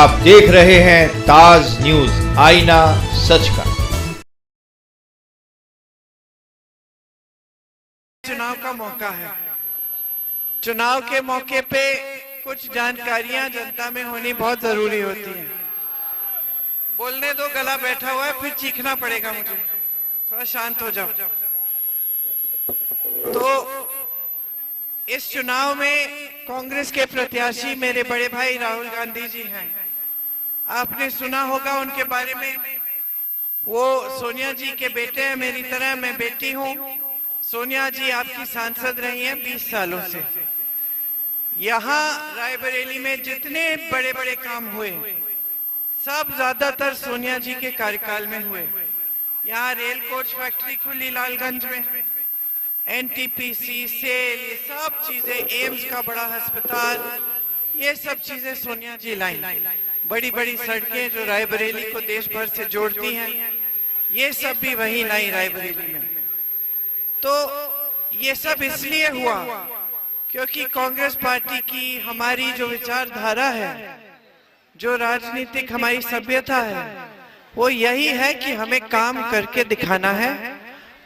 आप देख रहे हैं ताज न्यूज, आईना सच का। चुनाव का मौका है। चुनाव के मौके पे कुछ जानकारियां जनता में होनी बहुत जरूरी होती है। बोलने दो, गला बैठा हुआ है, फिर चीखना पड़ेगा मुझे। थोड़ा शांत हो जाओ। तो इस चुनाव में कांग्रेस के प्रत्याशी मेरे बड़े भाई राहुल गांधी जी हैं। आपने सुना होगा उनके बारे में। वो सोनिया जी के बेटे हैं, मेरी तरह मैं बेटी हूं। सोनिया जी आपकी सांसद रही हैं 20 सालों से। यहाँ रायबरेली में जितने बड़े बड़े काम हुए सब ज्यादातर सोनिया जी के कार्यकाल में हुए। यहाँ रेल कोच फैक्ट्री खुली लालगंज में, एनटीपीसी, सेल, ये सब चीजें, एम्स का बड़ा अस्पताल, ये सब चीजें सोनिया जी लाई। बड़ी बड़ी सड़कें जो रायबरेली को देश भर से जोड़ती हैं, ये सब भी वही लाई रायबरेली में। तो ये सब इसलिए हुआ क्योंकि कांग्रेस पार्टी की हमारी जो विचारधारा है, जो राजनीतिक हमारी सभ्यता है, वो यही है कि हमें काम करके दिखाना है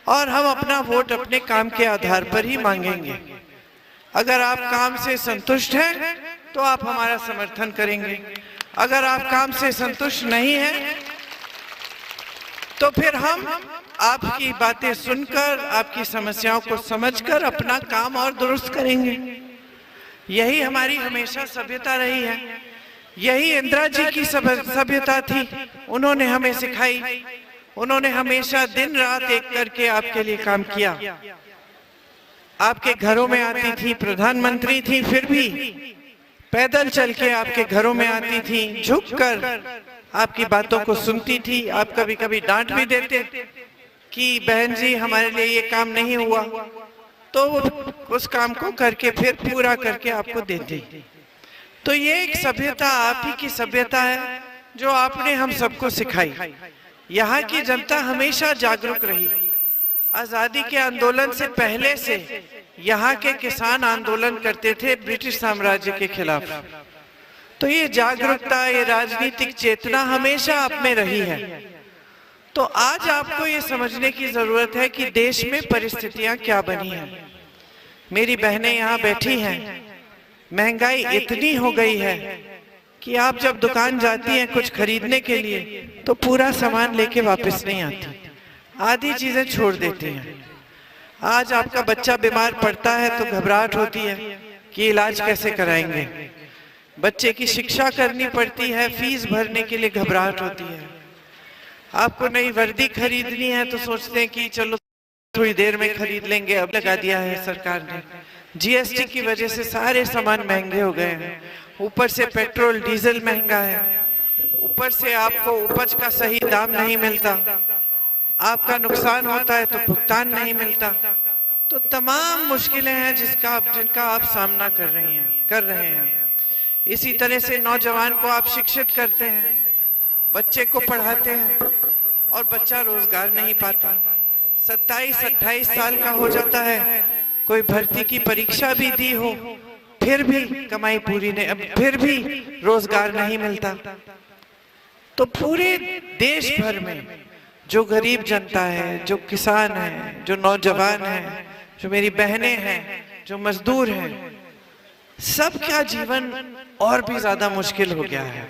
और हम अपना वोट अपने काम के आधार पर ही मांगेंगे। अगर आप काम से संतुष्ट हैं तो आप हमारा समर्थन करेंगे। अगर आप काम से संतुष्ट नहीं हैं तो फिर हम आपकी बातें सुनकर, आपकी समस्याओं को समझकर अपना काम और दुरुस्त करेंगे। यही हमारी हमेशा सभ्यता रही है। यही इंदिरा जी की सभ्यता थी, उन्होंने हमें सिखाई। उन्होंने हमेशा दिन रात एक करके आपके लिए काम किया। आपके घरों में आती थी, प्रधानमंत्री थी, फिर भी पैदल चल के आपके घरों में आती थी, झुककर आपकी बातों को सुनती थी। आप कभी कभी डांट भी देते कि बहन जी हमारे लिए ये काम नहीं हुआ, तो उस काम को करके फिर पूरा करके आपको देती। तो ये एक सभ्यता आप ही की सभ्यता है जो आपने हम सबको सिखाई। यहाँ की जनता हमेशा जागरूक रही। आजादी के आंदोलन से पहले से यहाँ के किसान आंदोलन करते थे ब्रिटिश साम्राज्य के खिलाफ। तो ये जागरूकता, ये राजनीतिक चेतना हमेशा आप में रही है। तो आज आपको ये समझने की जरूरत है कि देश में परिस्थितियां क्या बनी हैं। मेरी बहनें यहाँ बैठी हैं। महंगाई इतनी हो गई है कि आप जब दुकान जाती हैं कुछ खरीदने के लिए तो पूरा सामान लेके वापस नहीं आती, आधी चीजें छोड़ देती हैं। आज आपका बच्चा बीमार पड़ता है तो घबराहट होती है कि इलाज कैसे कराएंगे। बच्चे की शिक्षा करनी पड़ती है, फीस भरने के लिए घबराहट होती है। आपको नई वर्दी खरीदनी है तो सोचते हैं कि चलो थोड़ी देर में खरीद लेंगे। अब लगा दिया है सरकार ने, जीएसटी की वजह से सारे सामान महंगे हो गए हैं। ऊपर से पेट्रोल डीजल महंगा है, ऊपर से आपको उपज का सही दाम नहीं मिलता, आपका नुकसान होता है तो भुगतान नहीं मिलता। तो तमाम मुश्किलें हैं जिनका आप सामना कर रहे हैं। इसी तरह से नौजवान को आप शिक्षित करते हैं, बच्चे को पढ़ाते हैं और बच्चा रोजगार नहीं पाता। 27-28 साल का हो जाता है, कोई भर्ती की परीक्षा भी दी हो, फिर भी कमाई पूरी नहीं, फिर भी रोजगार नहीं मिलता। तो पूरे देश भर में जो गरीब जनता है, जो किसान है, जो नौजवान है, जो मेरी बहनें हैं, जो मजदूर हैं, सबका जीवन और भी ज्यादा मुश्किल हो गया है।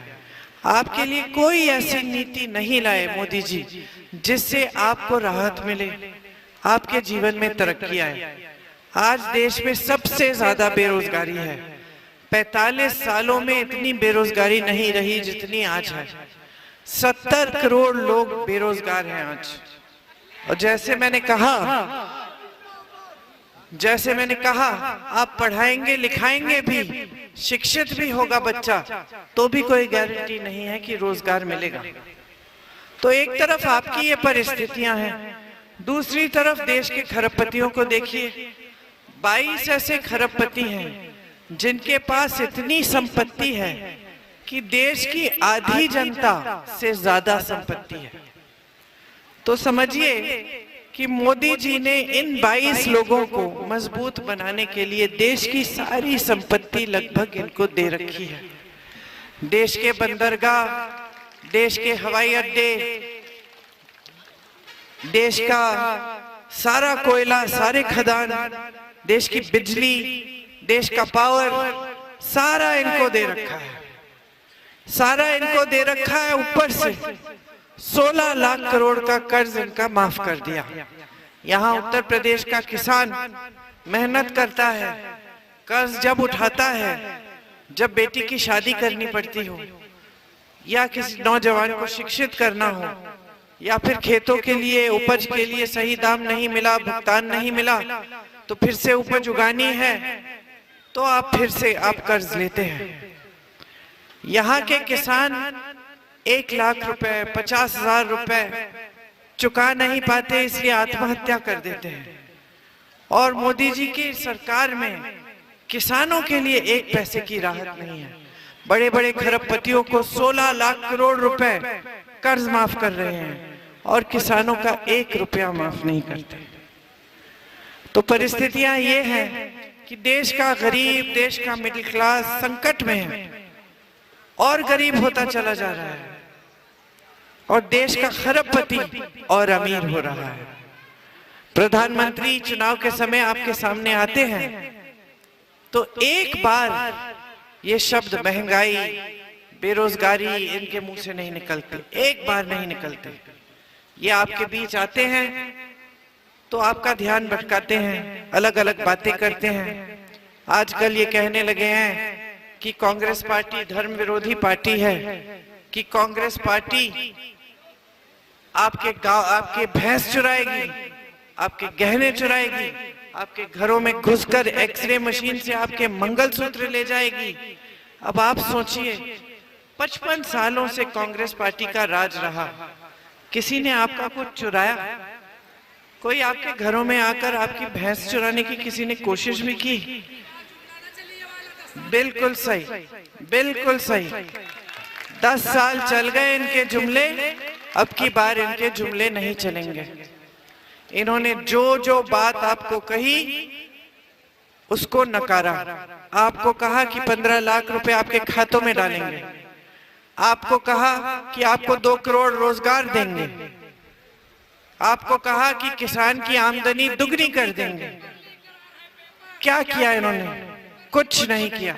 आपके लिए कोई ऐसी नीति नहीं लाए मोदी जी जिससे आपको राहत मिले, आपके जीवन में तरक्की आए। आज देश में सबसे ज्यादा बेरोजगारी है। 45 सालों में इतनी बेरोजगारी नहीं रही जितनी आज है। 70 करोड़ लोग बेरोजगार हैं आज। और जैसे मैंने कहा आप पढ़ाएंगे लिखाएंगे भी, शिक्षित भी होगा बच्चा, तो भी कोई गारंटी नहीं है कि रोजगार मिलेगा। तो एक तरफ आपकी ये परिस्थितियां हैं, दूसरी तरफ देश के खरबपतियों को देखिए। 22 ऐसे खरबपति हैं जिनके पास इतनी संपत्ति है कि देश की आधी जनता से ज्यादा संपत्ति है। तो समझिए कि मोदी जी ने इन 22 लोगों को मजबूत बनाने के लिए देश की सारी संपत्ति लगभग इनको दे रखी है। देश के बंदरगाह, देश के हवाई अड्डे, देश का सारा कोयला, सारे खदान, देश की बिजली, देश का पावर, सारा इनको दे रखा है, सारा इनको दे रखा है। ऊपर से 16 लाख करोड़ का कर्ज इनका माफ कर दिया। यहाँ उत्तर प्रदेश का किसान मेहनत करता है, कर्ज जब उठाता है, जब बेटी की शादी करनी पड़ती हो या किसी नौजवान को शिक्षित करना हो या फिर खेतों के लिए, उपज के लिए सही दाम नहीं मिला, भुगतान नहीं मिला, तो फिर से उपज उगानी है तो आप फिर से आप कर्ज लेते हैं। यहाँ के किसान 1 लाख रुपए, 50,000 रुपए चुका नहीं पाते, इसलिए आत्महत्या कर देते हैं। और मोदी जी की सरकार में किसानों के लिए 1 पैसे की राहत नहीं है। बड़े बड़े खरबपतियों को 16 लाख करोड़ रुपए कर्ज माफ कर रहे हैं और किसानों का 1 रुपया माफ नहीं करते। तो परिस्थितियां ये हैं कि देश का गरीब, देश का मिडिल क्लास संकट में है और गरीब होता चला जा रहा है और देश का खरबपति और अमीर हो रहा है। प्रधानमंत्री चुनाव के समय आपके सामने आते हैं तो एक बार ये शब्द महंगाई, बेरोजगारी इनके मुंह से नहीं निकलते, एक बार नहीं निकलते। ये आपके बीच आते हैं तो आपका ध्यान भटकाते हैं, अलग अलग बातें करते हैं। आजकल ये कहने लगे हैं कि कांग्रेस पार्टी धर्म विरोधी पार्टी है, कि कांग्रेस पार्टी आपके गांव, आपके भैंस चुराएगी, आपके गहने चुराएगी, आपके घरों में घुसकर एक्सरे मशीन से आपके मंगलसूत्र ले जाएगी। अब आप सोचिए, 55 सालों से कांग्रेस पार्टी का राज रहा, किसी ने आपका कुछ चुराया? कोई आपके घरों में आकर आपकी भैंस चुराने की किसी ने कोशिश भी की? बिल्कुल सही, बिल्कुल सही। 10 साल चल गए इनके जुमले, अब की बार इनके जुमले नहीं चलेंगे। इन्होंने जो जो बात आपको कही उसको नकारा। आपको कहा कि 15 लाख रुपए आपके खातों में डालेंगे, आपको कहा कि आपको 2 करोड़ रोजगार देंगे, आपको कहा कि किसान की आमदनी दुगनी कर देंगे। क्या किया इन्होंने? कुछ नहीं किया।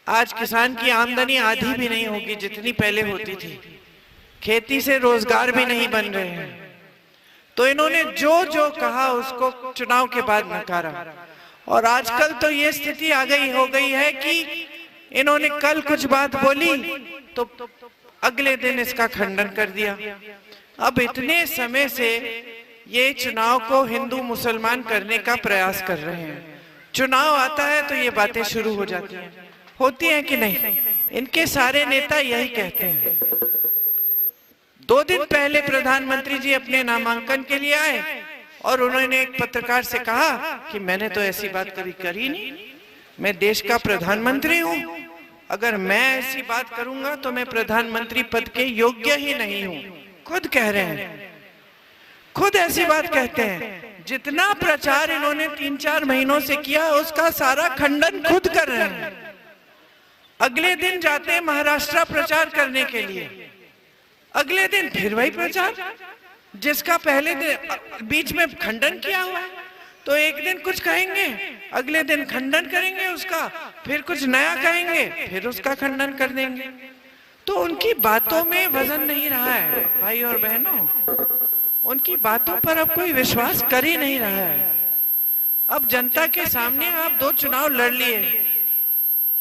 आज किसान की आमदनी आधी भी नहीं होगी जितनी पहले होती थी, खेती से रोजगार भी नहीं बन रहे हैं। तो इन्होंने जो जो कहा उसको चुनाव के बाद नकारा। और आजकल तो ये स्थिति आ गई हो गई है कि इन्होंने कल कुछ बात बोली तो अगले दिन इसका खंडन कर दिया। अब इतने समय से ये चुनाव को हिंदू मुसलमान करने का प्रयास कर रहे हैं। चुनाव आता है तो ये बातें शुरू हो जाती हैं, होती हैं कि नहीं? इनके सारे नेता यही कहते हैं। 2 दिन पहले प्रधानमंत्री जी अपने नामांकन के लिए आए और उन्होंने एक पत्रकार से कहा कि मैंने तो ऐसी बात कभी करी नहीं, मैं देश का प्रधानमंत्री हूं, अगर मैं ऐसी बात करूंगा तो मैं प्रधानमंत्री पद के योग्य ही नहीं हूं। खुद कह रहे हैं, खुद ऐसी बात कहते हैं। जितना प्रचार इन्होंने 3-4 महीनों से किया उसका सारा खंडन खुद कर रहे हैं। अगले दिन जाते हैं महाराष्ट्र प्रचार करने के लिए, अगले दिन फिर वही प्रचार जिसका पहले दिन बीच में खंडन किया हुआ है। तो एक दिन कुछ कहेंगे, अगले दिन खंडन करेंगे उसका, फिर कुछ नया कहेंगे, फिर उसका खंडन कर देंगे। तो उनकी बातों में वजन नहीं रहा है भाई और बहनों, उनकी बातों पर अब कोई विश्वास कर ही नहीं रहा है। अब जनता के सामने आप 2 चुनाव लड़ लिए,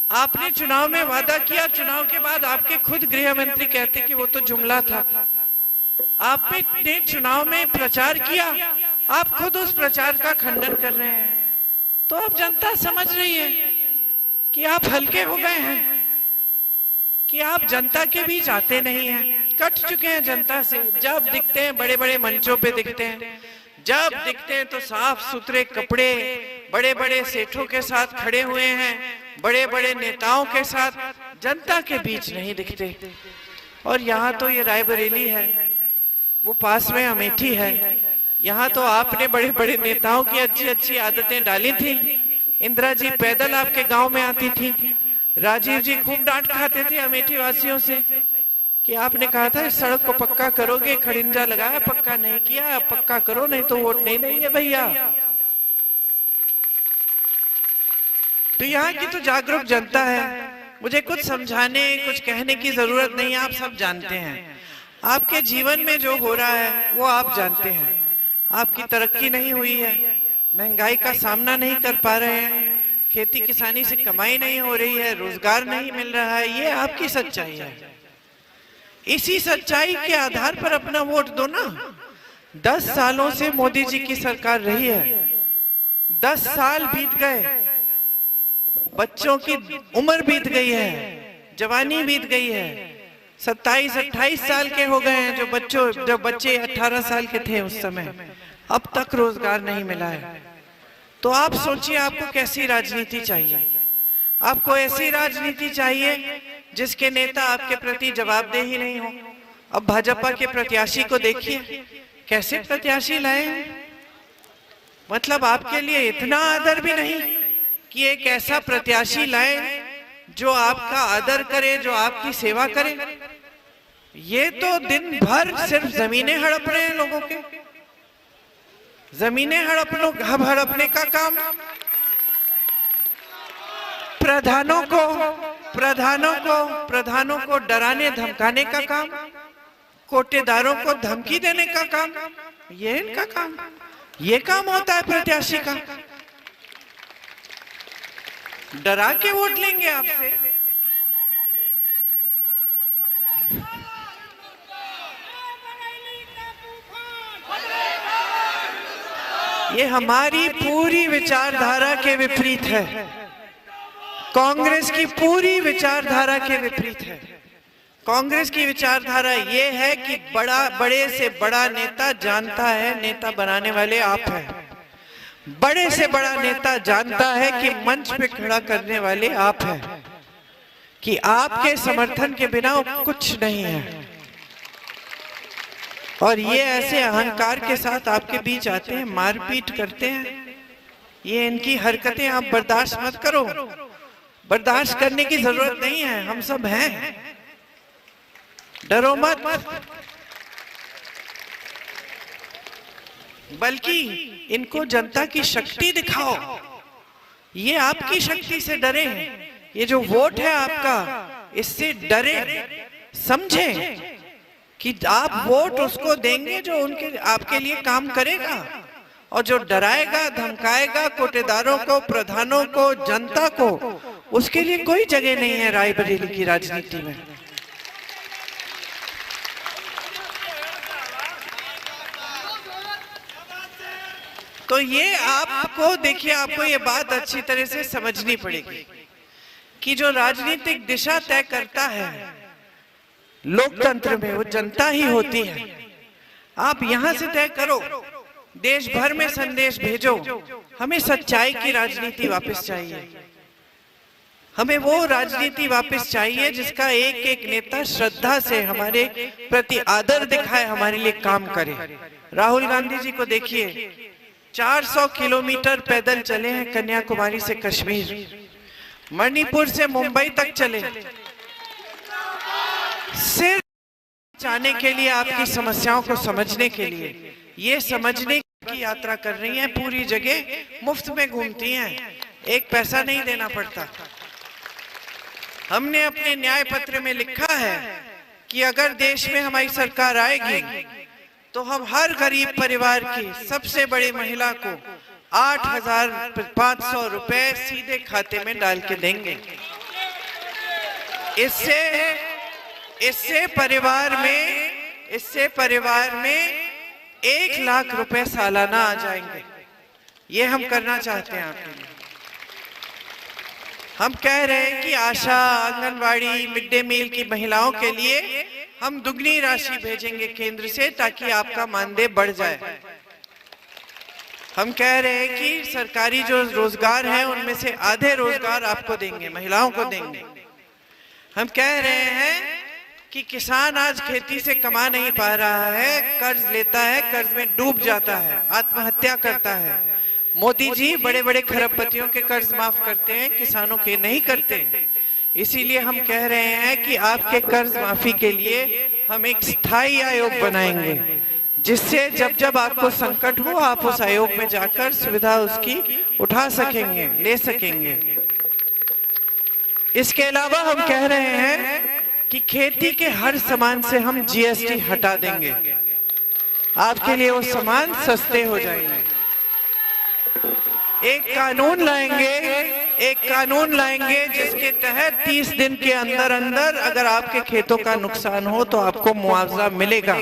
आपने चुनाव में वादा किया, चुनाव के बाद आपके खुद गृह मंत्री कहते कि वो तो जुमला था। आपने चुनाव में प्रचार किया, आप खुद उस प्रचार का खंडन कर रहे हैं। तो अब जनता समझ रही है कि आप हल्के हो गए हैं, कि आप जनता के बीच आते नहीं हैं, कट चुके हैं जनता से। जब दिखते हैं बड़े बड़े मंचों पे दिखते हैं, जब दिखते हैं तो साफ सुथरे कपड़े, बड़े बड़े सेठों के साथ खड़े हुए हैं, बड़े बड़े नेताओं के साथ, जनता के बीच नहीं दिखते। और यहाँ तो ये रायबरेली है, वो पास में अमेठी है, यहाँ तो आपने बड़े बड़े नेताओं की अच्छी अच्छी आदतें डाली थी। इंदिरा जी पैदल आपके गांव में आती थी, राजीव जी खूब डांट खाते थे अमेठी वासियों से कि आपने कहा था इस सड़क को पक्का करोगे, खड़िंजा लगाया, पक्का नहीं किया, पक्का करो नहीं तो वोट नहीं देंगे भैया। तो यहाँ की तो जागरूक जनता है, मुझे कुछ समझाने कुछ कहने की जरूरत नहीं है, आप सब जानते हैं। आपके जीवन में जो हो रहा है वो आप जानते हैं। आपकी तरक्की नहीं हुई है, महंगाई का सामना नहीं कर पा रहे हैं, खेती किसानी से कमाई नहीं हो रही है, रोजगार नहीं मिल रहा है, ये आपकी सच्चाई है। इसी सच्चाई के आधार पर अपना वोट दो ना। 10 सालों से मोदी जी की सरकार रही है, 10 साल बीत गए, बच्चों की उम्र बीत गई है, जवानी बीत गई है, 27-28 साल के हो गए हैं जो बच्चे 18 साल के थे उस समय, अब तक रोजगार नहीं मिला है। तो आप सोचिए आपको कैसी राजनीति चाहिए। आपको ऐसी राजनीति चाहिए जिसके नेता आपके प्रति जवाबदेह ही नहीं हो। अब भाजपा के प्रत्याशी को देखिए, कैसे प्रत्याशी लाए हैं, मतलब आपके लिए इतना आदर भी नहीं कि एक ऐसा प्रत्याशी लाए जो आपका आदर करे, जो आपकी सेवा करे। ये तो दिन भर सिर्फ जमीनें हड़प रहे हैं लोगों के, जमीनें हड़पने का काम। प्रधानों को डराने धमकाने का काम, कोटेदारों को धमकी देने का काम, ये इनका काम, ये काम होता है प्रत्याशी का। डरा के वोट लेंगे आपसे। ये हमारी पूरी विचारधारा के विपरीत है, कांग्रेस की पूरी विचारधारा के विपरीत है। कांग्रेस की विचारधारा ये है कि बड़े से बड़ा नेता जानता है नेता बनाने वाले आप हैं, बड़े से बड़ा नेता जानता है कि मंच पे खड़ा करने वाले आप हैं, कि आपके समर्थन के बिना कुछ नहीं है। और ये ऐसे अहंकार के साथ आपके बीच आते हैं, मारपीट करते हैं। ये इनकी हरकतें आप बर्दाश्त मत करो, बर्दाश्त करने की जरूरत नहीं है, हम सब हैं, डरो मत। बल्कि इनको जनता की शक्ति दिखाओ, ये आपकी शक्ति से डरे हैं। ये जो वोट है आपका, इससे डरे, समझे कि आप वोट उसको देंगे जो आपके लिए काम करेगा, और जो डराएगा धमकाएगा कोटेदारों को, प्रधानों को, जनता को, उसके लिए कोई जगह नहीं है रायबरेली की राजनीति में। तो ये आपको देखिए, आपको ये बात अच्छी तरह से समझनी पड़ेगी कि जो राजनीतिक दिशा तय करता है लोकतंत्र में, वो जनता ही होती है। आप यहां से तय करो, देश भर में संदेश भेजो, हमें सच्चाई की राजनीति वापस चाहिए, हमें वो राजनीति वापस चाहिए जिसका एक एक नेता श्रद्धा से हमारे प्रति आदर दिखाए, हमारे लिए काम करे। राहुल गांधी जी को देखिए, 400 किलोमीटर पैदल चले हैं कन्याकुमारी से कश्मीर, मणिपुर से मुंबई तक चले, सिर्फ जाने के लिए, आपकी समस्याओं को समझने के लिए। ये समझने की यात्रा कर रही हैं, पूरी जगह मुफ्त में घूमती हैं, एक पैसा नहीं देना पड़ता। हमने अपने न्याय पत्र में लिखा है कि अगर देश में हमारी सरकार आएगी तो हम हर गरीब परिवार की सबसे बड़ी महिला को 8,500 रुपए सीधे खाते में डाल के देंगे। इससे परिवार में 1 लाख रुपए सालाना आ जाएंगे। ये हम करना चाहते हैं आपके लिए। हम कह रहे हैं कि आशा, आंगनवाड़ी, मिड डे मील की महिलाओं के लिए हम दुगनी राशि भेजेंगे केंद्र से, ताकि आपका मानदेय बढ़ जाए। हम कह रहे हैं कि सरकारी जो रोजगार है उनमें से आधे रोजगार आपको देंगे, महिलाओं को देंगे। हम कह रहे हैं कि किसान आज खेती से कमा नहीं पा रहा है, कर्ज लेता है, कर्ज में डूब जाता है, आत्महत्या करता है। मोदी जी बड़े बड़े खरबपतियों के कर्ज माफ करते हैं, किसानों के नहीं करते। इसीलिए हम कह रहे हैं कि आपके कर्ज माफी के लिए हम एक स्थायी आयोग बनाएंगे, जिससे जब जब आपको संकट हो आप उस आयोग में जाकर सुविधा उसकी उठा सकेंगे, ले सकेंगे। इसके अलावा हम कह रहे हैं कि खेती के हर सामान से हम जीएसटी हटा देंगे, आपके लिए वो सामान सस्ते हो जाएंगे। एक कानून लाएंगे जिसके तहत 30 दिन के अंदर अंदर अगर आपके खेतों का नुकसान हो तो आपको मुआवजा मिलेगा।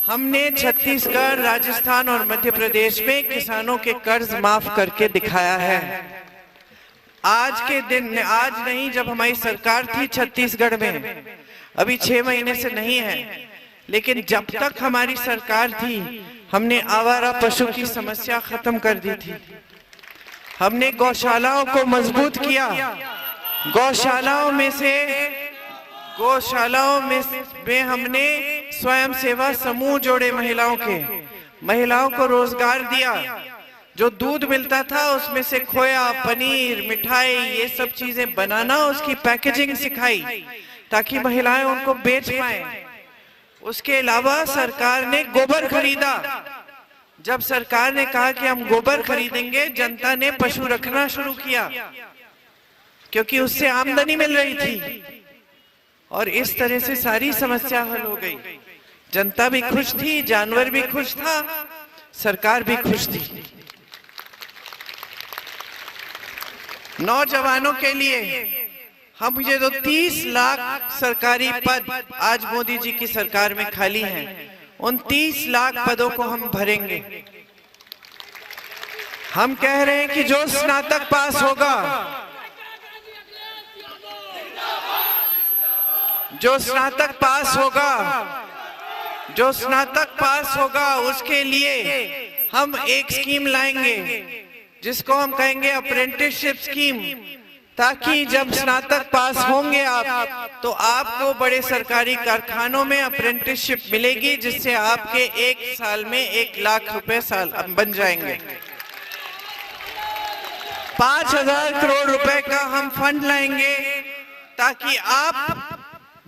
हमने छत्तीसगढ़, राजस्थान और मध्य प्रदेश में किसानों के कर्ज माफ करके दिखाया है। आज के दिन, आज नहीं, जब हमारी सरकार थी छत्तीसगढ़ में, अभी 6 महीने से नहीं है, लेकिन जब तक हमारी सरकार थी हमने आवारा पशु की समस्या खत्म कर दी थी। हमने गौशालाओं को मजबूत किया। गौशालाओं में हमने स्वयं सेवा समूह जोड़े, महिलाओं को रोजगार दिया। जो दूध मिलता था उसमें से खोया, पनीर, मिठाई, ये सब चीजें बनाना, उसकी पैकेजिंग सिखाई ताकि महिलाएं उनको बेच पाए। उसके अलावा सरकार ने गोबर खरीदा। जब सरकार ने कहा कि हम गोबर खरीदेंगे, जनता ने पशु रखना शुरू किया क्योंकि उससे आमदनी मिल रही थी, और इस तरह से सारी समस्या हल हो गई। जनता भी खुश थी, जानवर भी खुश था, सरकार भी खुश थी। नौजवानों के लिए हम ये जो 30 लाख सरकारी पद आज मोदी जी की सरकार में खाली हैं, उन 30 लाख पदों को हम भरेंगे। हम कह रहे हैं कि जो स्नातक पास होगा, उसके लिए हम एक स्कीम लाएंगे जिसको हम कहेंगे अप्रेंटिसशिप स्कीम, ताकि जब स्नातक पास होंगे आप तो आपको बड़े सरकारी कारखानों में अप्रेंटिसशिप मिलेगी, जिससे आपके 1 साल में 1 लाख रुपए साल बन जाएंगे। 5,000 करोड़ रुपए का हम फंड लाएंगे ताकि आप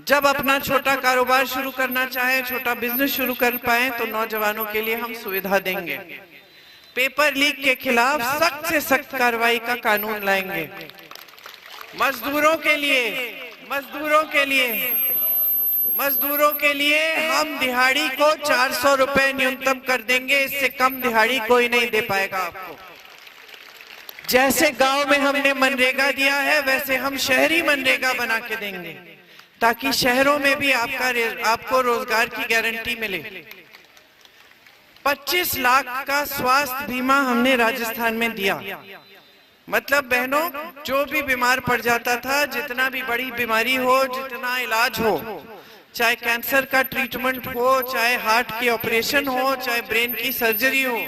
जब अपना छोटा कारोबार शुरू करना चाहे, छोटा बिजनेस शुरू कर पाए, तो नौजवानों के लिए हम सुविधा देंगे। पेपर लीक के खिलाफ सख्त से सख्त कार्रवाई का कानून लाएंगे। मजदूरों के लिए हम दिहाड़ी को 400 रुपए न्यूनतम कर देंगे। इससे कम दिहाड़ी कोई नहीं दे पाएगा आपको। जैसे गांव में हमने मनरेगा दिया है, वैसे हम शहरी मनरेगा बना के देंगे, ताकि शहरों में भी आपको रोजगार की गारंटी मिले। 25 लाख का स्वास्थ्य बीमा हमने राजस्थान में दिया। मतलब बहनों, जो भी बीमार पड़ जाता था, जितना भी बड़ी बीमारी हो, जितना इलाज हो, चाहे कैंसर का ट्रीटमेंट हो, चाहे हार्ट की ऑपरेशन हो, चाहे ब्रेन की सर्जरी हो,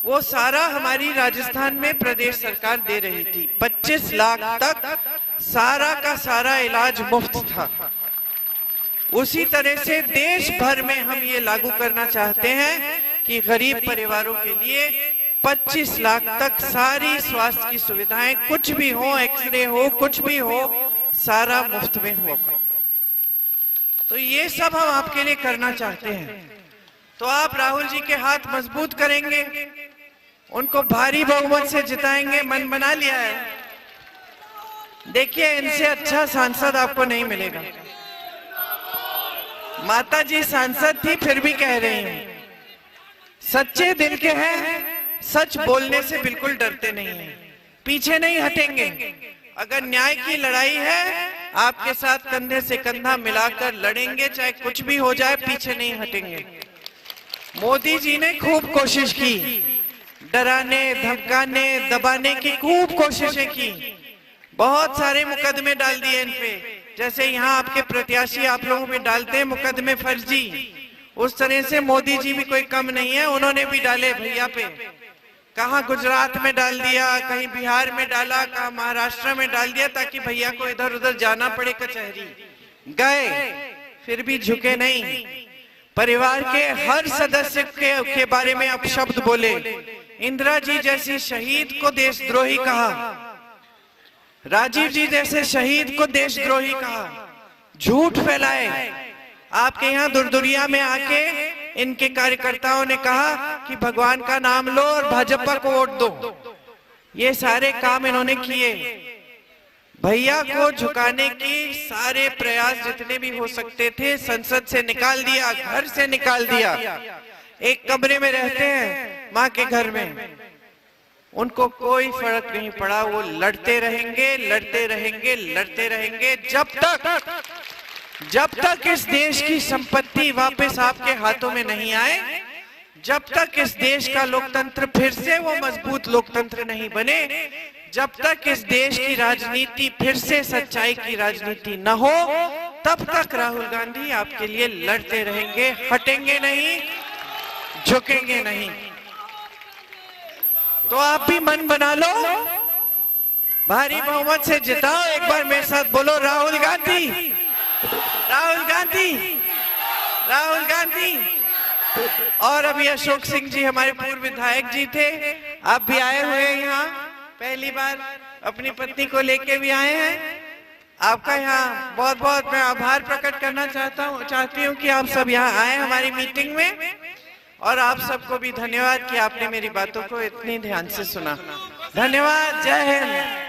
वो सारा हमारी राजस्थान में प्रदेश सरकार दे रही थी। 25 लाख तक सारा का सारा इलाज मुफ्त था। उसी तरह से देश भर में हम ये लागू करना चाहते हैं कि गरीब परिवारों के लिए 25 लाख तक सारी स्वास्थ्य की सुविधाएं, कुछ भी हो, एक्सरे हो, कुछ भी हो, सारा मुफ्त में होगा। तो ये सब हम आपके लिए करना चाहते हैं। तो आप राहुल जी के हाथ मजबूत करेंगे, उनको भारी बहुमत से जिताएंगे। मन बना लिया है। देखिए, इनसे अच्छा सांसद आपको नहीं मिलेगा। माता जी सांसद थी, फिर भी कह रही हूं, सच्चे दिल के हैं, सच बोलने से बिल्कुल डरते नहीं हैं, पीछे नहीं हटेंगे। अगर न्याय की लड़ाई है, आपके साथ कंधे से कंधा मिलाकर लड़ेंगे, चाहे कुछ भी हो जाए, पीछे नहीं हटेंगे। मोदी जी ने खूब कोशिश की, डराने, धमकाने, दबाने की खूब कोशिशें की। बहुत सारे मुकदमे डाल दिए इन पे, जैसे यहाँ आपके प्रत्याशी आप लोगों पे डालते हैं मुकदमे फर्जी, उस तरह से मोदी जी भी कोई कम नहीं है, उन्होंने भी डाले भैया पे। कहाँ गुजरात में डाल दिया, कहीं बिहार में डाला, कहाँ महाराष्ट्र में डाल दिया, ताकि भैया को इधर उधर जाना पड़े कचहरी। गए, फिर भी झुके नहीं। परिवार के हर सदस्य के बारे में अपशब्द बोले। इंदिरा जी जैसी शहीद को देशद्रोही कहा। राजीव जी जैसे शहीद को देशद्रोही कहा, झूठ फैलाए। आपके यहाँ दुरदुरिया में आके इनके कार्यकर्ताओं ने कहा कि भगवान का नाम लो और भाजपा को वोट दो। ये सारे काम इन्होंने किए। भैया को झुकाने की सारे प्रयास जितने भी हो सकते थे संसद से निकाल दिया, घर से निकाल दिया। एक कमरे में रहते हैं माँ के घर में, उनको कोई फर्क नहीं पड़ा। वो लड़ते रहेंगे, लड़ते रहेंगे, लड़ते रहेंगे जब तक इस देश की संपत्ति वापस आपके हाथों में नहीं आए, जब तक इस देश का लोकतंत्र फिर से वो मजबूत लोकतंत्र नहीं बने, जब तक इस देश की राजनीति फिर से सच्चाई की राजनीति न हो, तब तक राहुल गांधी आपके लिए लड़ते रहेंगे, हटेंगे नहीं, झुकेंगे नहीं। तो आप भी मन बना लो, भारी बहुमत से जिताओ। एक बार मेरे साथ बोलो, राहुल गांधी, राहुल गांधी, राहुल गांधी। और अभी अशोक सिंह जी हमारे पूर्व विधायक जी थे, आप भी आए हुए हैं यहाँ, पहली बार अपनी पत्नी को लेके भी आए हैं। आपका यहाँ बहुत बहुत मैं आभार प्रकट करना चाहती हूँ कि आप सब यहाँ आए हमारी मीटिंग में। और आप सबको भी धन्यवाद कि आपने मेरी बातों को इतनी ध्यान से सुना। धन्यवाद। जय हिंद।